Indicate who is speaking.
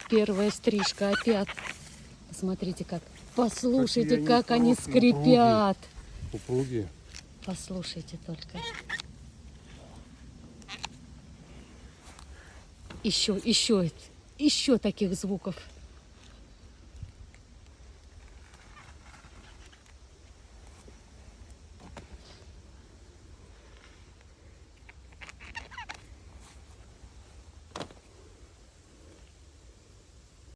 Speaker 1: Первая стрижка опять. Посмотрите как. Послушайте, как они скрипят.
Speaker 2: Упругие.
Speaker 1: Послушайте только. Еще таких звуков.